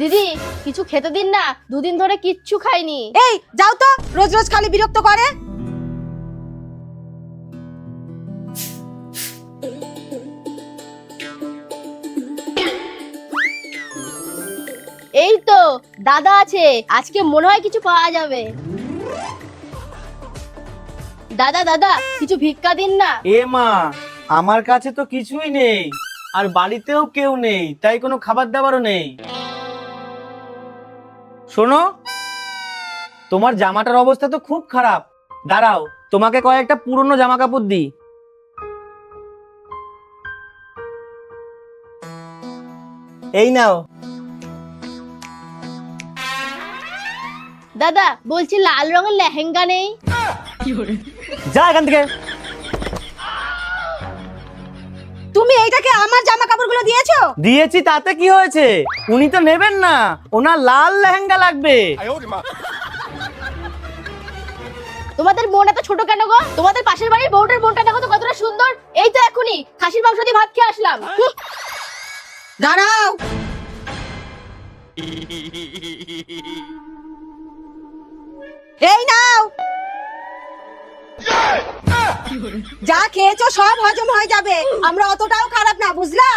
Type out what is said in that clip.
দিদি কিছু খেতে দিন না, দুদিন ধরে কিচ্ছু খাইনি। এই যাও তো, রোজ রোজ খালি বিরক্ত করে। এই তো দাদা আছে, আজকে মনে হয় কিছু পাওয়া যাবে। দাদা দাদা কিছু ভিক্ষা দিন না। এ মা, আমার কাছে তো কিছুই নেই, আর বাড়িতেও কেউ নেই, তাই কোনো খাবার দাবারও নেই। শোনো, তোমার জামাটার অবস্থা তো খুব খারাপ। দাঁড়াও, তোমাকে কয়েকটা পুরনো জামা কাপড় দিই। এই নাও। দাদা বলছি লাল রঙের লেহেঙ্গা নেই? যা এখান থেকে। তুমি এইটাকে আমার জামা কাপড়গুলো দিয়েছো? দিয়েছি তাতে কি হয়েছে? উনি তো নেবেন না, ওনার লাল লেহেঙ্গা লাগবে। তোমাদের মন এত ছোট কেন গো? তোমাদের পাশের বাড়ির বউটার মনটা দেখো তো কতটা সুন্দর। এই তো এখনই খাসির মাংস দিয়ে ভাত খেয়ে আসলাম। দাঁড়াও, এই নাও, যা খেয়েছো সব হজম হয়ে যাবে, আমরা অতটাও খারাপ না, বুঝলা?